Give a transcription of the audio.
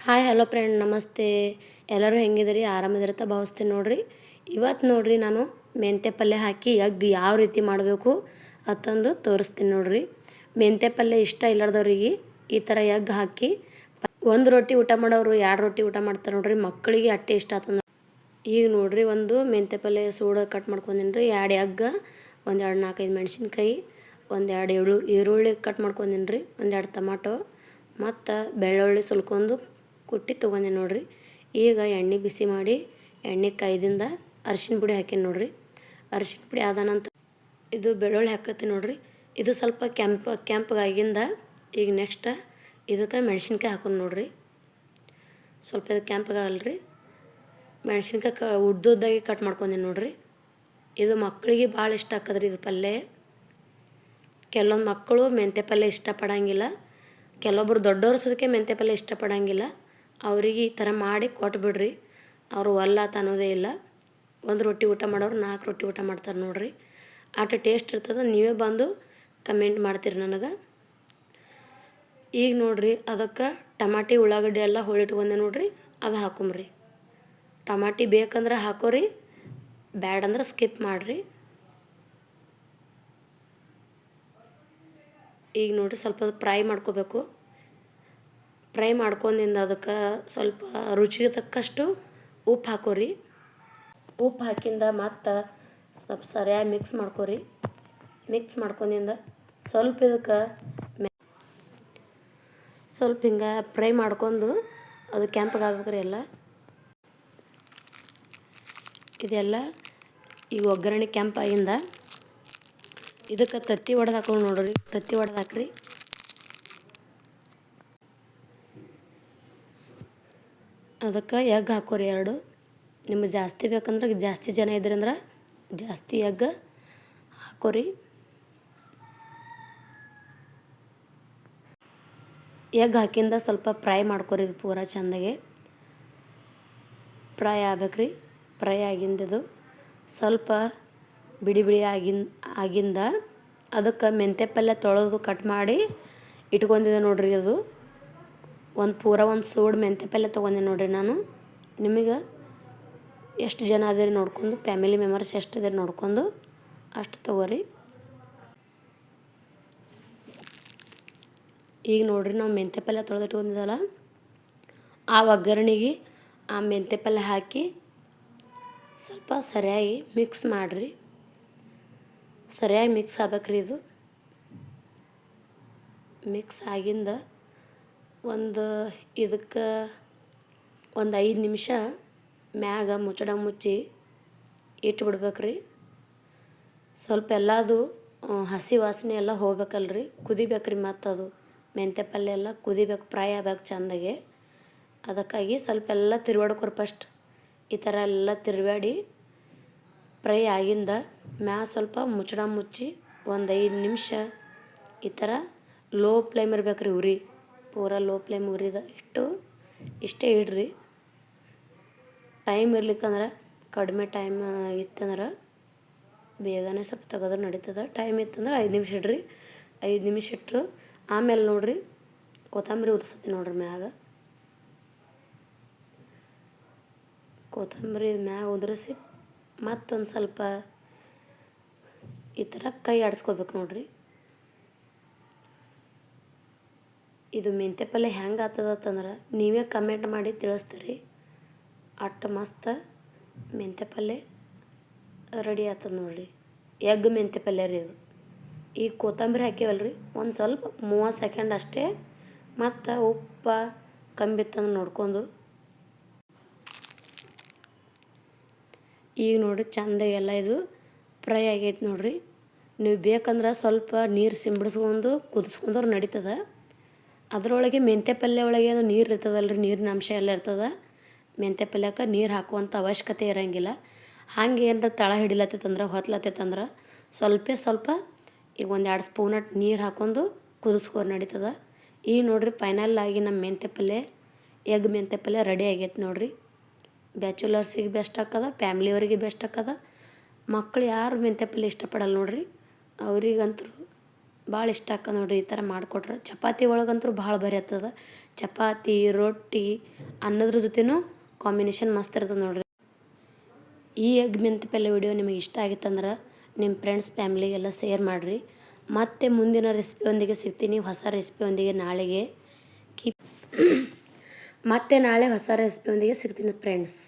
Hi hello friend ನಮಸ್ತೆ. ಎಲ್ಲರೂ ಹೆಂಗಿದಿರಿ? ಆರಾಮಿದಿರತ್ತ ಭಾವಿಸ್ತೀನಿ ನೋಡ್ರಿ. ಇವತ್ತು ನೋಡ್ರಿ ನಾನು ಮೆಂತ್ಯ ಪಲ್ಯ ಹಾಕಿ ಎಗ್ ಯಾವ ರೀತಿ ಮಾಡಬೇಕು ಅಂತಂದು ತೋರಿಸ್ತೀನಿ ನೋಡ್ರಿ. ಮೆಂತ್ಯ ಪಲ್ಯ ಇಷ್ಟ ಇಲ್ಲಾರ್ದವ್ರಿಗೆ ಈ ಥರ ಎಗ್ ಹಾಕಿ ಒಂದು ರೊಟ್ಟಿ ಊಟ ಮಾಡೋರು 2 ರೊಟ್ಟಿ ಊಟ ಮಾಡ್ತಾರೆ ನೋಡ್ರಿ. ಮಕ್ಕಳಿಗೆ ಅಟ್ಟೆ ಇಷ್ಟ ಆಗ್ತದೆ. ಈಗ ನೋಡ್ರಿ ಒಂದು ಮೆಂತ್ಯ ಪಲ್ಯ ಸೂಡ ಕಟ್ ಮಾಡ್ಕೊಂಡಿನಿ ರೀ. 2 ಎಗ್, ಒಂದು 4-5 ಮೆಣಸಿನ್ಕಾಯಿ, ಒಂದು 2 ಈರುಳ್ಳಿ ಕಟ್ ಮಾಡ್ಕೊಂಡಿನಿ ರೀ, ಒಂದು 2 ಟೊಮಾಟೊ ಮತ್ತು ಬೆಳ್ಳುಳ್ಳಿ ಸುಲ್ಕೊಂಡು ಕುಟ್ಟಿ ತೊಗೊಂಡೆ ನೋಡ್ರಿ. ಈಗ ಎಣ್ಣೆ ಬಿಸಿ ಮಾಡಿ ಎಣ್ಣೆ ಕಾಯ್ದಿಂದ ಅರಿಶಿನ ಪುಡಿ ಹಾಕೀನಿ ನೋಡ್ರಿ. ಅರಿಶಿನ ಪುಡಿ ಆದ ನಂತರ ಇದು ಬೆಳ್ಳುಳ್ಳಿ ಹಾಕತ್ತೀನಿ ನೋಡ್ರಿ. ಇದು ಸ್ವಲ್ಪ ಕೆಂಪಗಾಗಿಂದ ಈಗ ನೆಕ್ಸ್ಟ್ ಇದಕ್ಕೆ ಮೆಣಸಿನ್ಕಾಯಿ ಹಾಕೋಣ ನೋಡ್ರಿ. ಸ್ವಲ್ಪ ಇದು ಕೆಂಪಗಾಗಲ್ರಿ. ಮೆಣಸಿನ್ಕಾಯಿ ಉದ್ದುದ್ದಾಗಿ ಕಟ್ ಮಾಡ್ಕೊಂಡೀನಿ ನೋಡ್ರಿ. ಇದು ಮಕ್ಕಳಿಗೆ ಭಾಳ ಇಷ್ಟ ಆಕದ್ರಿ ಇದು ಪಲ್ಯ. ಕೆಲವೊಂದು ಮಕ್ಕಳು ಮೆಂತ್ಯ ಪಲ್ಯ ಇಷ್ಟಪಡೋಂಗಿಲ್ಲ, ಕೆಲವೊಬ್ಬರು ದೊಡ್ಡವರು ಸದಕ್ಕೆ ಮೆಂತ್ಯ ಪಲ್ಯ ಇಷ್ಟಪಡೋಂಗಿಲ್ಲ. ಅವ್ರಿಗೆ ಈ ಥರ ಮಾಡಿ ಕೊಟ್ಬಿಡ್ರಿ, ಅವರು ಒಲ್ಲಾತ ಅನ್ನೋದೇ ಇಲ್ಲ. 1 ರೊಟ್ಟಿ ಊಟ ಮಾಡೋರು 4 ರೊಟ್ಟಿ ಊಟ ಮಾಡ್ತಾರೆ ನೋಡ್ರಿ. ಅಷ್ಟು ಟೇಸ್ಟ್ ಇರ್ತದೆ. ನೀವೇ ಬಂದು ಕಮೆಂಟ್ ಮಾಡ್ತೀರಿ ನನಗೆ. ಈಗ ನೋಡ್ರಿ ಅದಕ್ಕೆ ಟಮಾಟಿ ಉಳ್ಳಾಗಡ್ಡಿ ಎಲ್ಲ ಹೊಳಿಟ್ಕೊಂಡೆ ನೋಡ್ರಿ. ಅದು ಹಾಕೊಂಬ್ರಿ. ಟಮಾಟಿ ಬೇಕಂದ್ರೆ ಹಾಕೋರಿ, ಬ್ಯಾಡಂದ್ರೆ ಸ್ಕಿಪ್ ಮಾಡಿರಿ. ಈಗ ನೋಡಿರಿ ಸ್ವಲ್ಪ ಫ್ರೈ ಮಾಡ್ಕೋಬೇಕು. ಫ್ರೈ ಮಾಡ್ಕೊಂಡಿಂದ ಅದಕ್ಕೆ ಸ್ವಲ್ಪ ರುಚಿಗೆ ತಕ್ಕಷ್ಟು ಉಪ್ಪು ಹಾಕೋರಿ. ಉಪ್ಪು ಹಾಕಿಂದ ಮತ್ತು ಸ್ವಲ್ಪ ಸರಿಯಾಗಿ ಮಿಕ್ಸ್ ಮಾಡ್ಕೋರಿ. ಮಿಕ್ಸ್ ಮಾಡ್ಕೊಂಡಿಂದ ಸ್ವಲ್ಪ ಇದಕ್ಕೆ ಸ್ವಲ್ಪ ಹಿಂಗೆ ಫ್ರೈ ಮಾಡ್ಕೊಂಡು ಅದು ಕೆಂಪಗಾಗ್ಬೇಕ್ರಿ ಎಲ್ಲ. ಇದೆಲ್ಲ ಈಗ ಒಗ್ಗರಣೆ ಕೆಂಪಾಗಿಂದ ಇದಕ್ಕೆ ತತ್ತಿ ಒಡೆದು ಹಾಕೊಂಡು ನೋಡ್ರಿ. ತತ್ತಿ ಒಡೆದು ಹಾಕ್ರಿ. ಅದಕ್ಕೆ ಎಗ್ ಹಾಕೋರಿ 2. ನಿಮಗೆ ಜಾಸ್ತಿ ಬೇಕಂದ್ರೆ ಜಾಸ್ತಿ ಜನ ಇದ್ರಂದ್ರೆ ಜಾಸ್ತಿ ಎಗ್ ಹಾಕೋರಿ. ಎಗ್ ಹಾಕಿಂದ ಸ್ವಲ್ಪ ಫ್ರೈ ಮಾಡ್ಕೊರಿ. ಇದು ಪೂರ ಚೆಂದಾಗೆ ಫ್ರೈ ಆಗ್ಬೇಕ್ರಿ. ಫ್ರೈ ಆಗಿಂದದು ಸ್ವಲ್ಪ ಬಿಡಿ ಬಿಡಿ ಆಗಿಂದ ಅದಕ್ಕೆ ಮೆಂತ್ಯ ಪಲ್ಯ ತೊಳೆದು ಕಟ್ ಮಾಡಿ ಇಟ್ಕೊಂಡಿದ್ದೆ ನೋಡ್ರಿ. ಅದು ಒಂದು ಸೂಡು ಮೆಂತ್ಯ ಪಲ್ಯ ತೊಗೊಂಡೆ ನೋಡ್ರಿ ನಾನು. ನಿಮಗೆ ಎಷ್ಟು ಜನ ಅದಿರಿ ನೋಡ್ಕೊಂಡು, ಫ್ಯಾಮಿಲಿ ಮೆಂಬರ್ಸ್ ಎಷ್ಟು ಅದಿರಿ ನೋಡ್ಕೊಂಡು ಅಷ್ಟು ತೊಗೋರಿ. ಈಗ ನೋಡ್ರಿ ನಾವು ಮೆಂತ್ಯ ಪಲ್ಯ ತೊಳೆದು ಇಟ್ಕೊಂಡಿದ್ದಲ್ಲ, ಆ ಒಗ್ಗರಣೆಗೆ ಆ ಮೆಂತ್ಯ ಪಲ್ಯ ಹಾಕಿ ಸ್ವಲ್ಪ ಸರಿಯಾಗಿ ಮಿಕ್ಸ್ ಮಾಡಿರಿ. ಸರಿಯಾಗಿ ಮಿಕ್ಸ್ ಆಗ್ಬೇಕ್ರಿ. ಇದು ಮಿಕ್ಸ್ ಆಗಿಂದ ಇದಕ್ಕೆ ಒಂದು 5 ನಿಮಿಷ ಮ್ಯಾಗ ಮುಚ್ಚಳ ಮುಚ್ಚಿ ಇಟ್ಬಿಡ್ಬೇಕ್ರಿ. ಸ್ವಲ್ಪ ಎಲ್ಲದು ಹಸಿ ವಾಸನೆ ಎಲ್ಲ ಹೋಗ್ಬೇಕಲ್ರಿ, ಕುದಿಬೇಕ್ರಿ. ಮತ್ತು ಅದು ಮೆಂತ್ಯ ಪಲ್ಯ ಎಲ್ಲ ಕುದಿಬೇಕು, ಫ್ರೈ ಆಗ್ಬೇಕು ಚೆಂದಾಗೆ. ಅದಕ್ಕಾಗಿ ಸ್ವಲ್ಪ ಎಲ್ಲ ತಿರ್ವಾಡ್ಕೊರಿ. ಫಸ್ಟ್ ಈ ಥರ ಎಲ್ಲ ತಿರ್ವಾಡಿ ಫ್ರೈ ಆಗಿಂದ ಸ್ವಲ್ಪ ಮುಚ್ಚಳ ಮುಚ್ಚಿ ಒಂದು 5 ನಿಮಿಷ ಈ ಥರ ಲೋ ಫ್ಲೇಮ್ ಇರ್ಬೇಕ್ರಿ. ಉರಿ ಪೂರ ಲೋ ಫ್ಲೇಮ್ ಉರಿದ ಇಷ್ಟೇ ಇಡ್ರಿ. ಟೈಮ್ ಇರ್ಲಿಕ್ಕಂದ್ರೆ ಕಡಿಮೆ ಟೈಮ್ ಇತ್ತಂದ್ರೆ ಬೇಗನೆ ಸ್ವಲ್ಪ ತೆಗೆದ್ರೆ ನಡೀತದೆ. ಟೈಮ್ ಇತ್ತಂದ್ರೆ 5 ನಿಮಿಷ ಇಡ್ರಿ. 5 ನಿಮಿಷ ಇಟ್ಟರು ಆಮೇಲೆ ನೋಡ್ರಿ ಕೊತ್ತಂಬರಿ ಉದುರ್ಸತ್ತಿ ನೋಡ್ರಿ. ಮ್ಯಾಗ ಕೊತ್ತಂಬರಿ ಮ್ಯಾಗ ಉದುರಿಸಿ ಮತ್ತೊಂದು ಸ್ವಲ್ಪ ಈ ಥರ ಕೈ ಆಡಿಸ್ಕೋಬೇಕು ನೋಡ್ರಿ. ಇದು ಮೆಂತ್ಯ ಪಲ್ಯ ಹೆಂಗೆ ಆಗ್ತದಂದ್ರೆ ನೀವೇ ಕಮೆಂಟ್ ಮಾಡಿ ತಿಳಿಸ್ತೀರಿ. ಅಷ್ಟು ಮಸ್ತ್ ಮೆಂತ್ಯ ಪಲ್ಯ ರೆಡಿ ಆಗ್ತದೆ ನೋಡ್ರಿ. ಎಗ್ ಮೆಂತ್ಯ ಪಲ್ಯ ರೀ ಇದು. ಈಗ ಕೊತ್ತಂಬರಿ ಹಾಕಿವಲ್ರಿ, ಒಂದು ಸ್ವಲ್ಪ 30 ಸೆಕೆಂಡ್ ಅಷ್ಟೇ. ಮತ್ತು ಉಪ್ಪು ಕಮ್ಮಿತ್ತಂದು ನೋಡ್ಕೊಂಡು ಈಗ ನೋಡ್ರಿ ಚೆಂದಾಗಿ ಎಲ್ಲ ಇದು ಫ್ರೈ ಆಗೈತೆ ನೋಡ್ರಿ. ನೀವು ಬೇಕಂದ್ರೆ ಸ್ವಲ್ಪ ನೀರು ಸಿಂಬಡಿಸ್ಕೊಂಡು ಕುದಿಸ್ಕೊಂಡ್ರೆ ನಡೀತದೆ. ಅದರೊಳಗೆ ಮೆಂತ್ಯ ಪಲ್ಯ ಒಳಗೆ ಅದು ನೀರು ಇರ್ತದಲ್ರಿ, ನೀರಿನ ಅಂಶ ಎಲ್ಲ ಇರ್ತದೆ. ಮೆಂತ್ಯ ಪಲ್ಯಕ್ಕೆ ನೀರು ಹಾಕುವಂಥ ಅವಶ್ಯಕತೆ ಇರೋಂಗಿಲ್ಲ. ಹಾಗೆ ಏನಾರ ತಳ ಹಿಡಿಲತ್ತಂದ್ರೆ ಹೊತ್ಲತ್ತಂದ್ರೆ ಸ್ವಲ್ಪ ಈಗ ಒಂದು 2 ಸ್ಪೂನ್ ನೀರು ಹಾಕ್ಕೊಂಡು ಕುದಿಸ್ಕೊಂಡು ನಡೀತದೆ. ಈಗ ನೋಡ್ರಿ ಫೈನಲ್ ಆಗಿ ನಮ್ಮ ಮೆಂತ್ಯ ಪಲ್ಯ ಎಗ್ ಮೆಂತ್ಯ ಪಲ್ಯ ರೆಡಿ ಆಗೈತೆ ನೋಡ್ರಿ. ಬ್ಯಾಚುಲರ್ಸಿಗೆ ಬೆಸ್ಟ್ ಆಕ್ಕದ, ಫ್ಯಾಮ್ಲಿಯವರಿಗೆ ಬೆಸ್ಟ್ ಆಕ್ಕದ. ಮಕ್ಕಳು ಯಾರು ಮೆಂತ್ಯ ಪಲ್ಯ ಇಷ್ಟಪಡಲ್ಲ ನೋಡ್ರಿ, ಅವ್ರಿಗಂತೂ ಭಾಳ ಇಷ್ಟ ಆಕ್ಕದ ನೋಡ್ರಿ. ಈ ಥರ ಮಾಡಿಕೊಟ್ರೆ ಚಪಾತಿ ಒಳಗಂತೂ ಭಾಳ ಬರಿ ಆಗ್ತದೆ. ಚಪಾತಿ, ರೊಟ್ಟಿ ಅನ್ನೋದ್ರ ಜೊತೆನೂ ಕಾಂಬಿನೇಷನ್ ಮಸ್ತ್ ಇರ್ತದೆ ನೋಡಿರಿ. ಈ ಎಗ್ ಮೆಂತ್ಯ ಪಲ್ಯ ವಿಡಿಯೋ ನಿಮಗೆ ಇಷ್ಟ ಆಗಿತ್ತಂದ್ರೆ ನಿಮ್ಮ ಫ್ರೆಂಡ್ಸ್ ಫ್ಯಾಮ್ಲಿಗೆಲ್ಲ ಶೇರ್ ಮಾಡಿರಿ. ಮತ್ತೆ ಮುಂದಿನ ರೆಸಿಪಿಯೊಂದಿಗೆ ಸಿಗ್ತೀನಿ, ಹೊಸ ರೆಸಿಪಿಯೊಂದಿಗೆ ನಾಳೆಗೆ. ಮತ್ತೆ ನಾಳೆ ಹೊಸ ರೆಸಿಪಿಯೊಂದಿಗೆ ಸಿಗ್ತೀನಿ ಫ್ರೆಂಡ್ಸ್.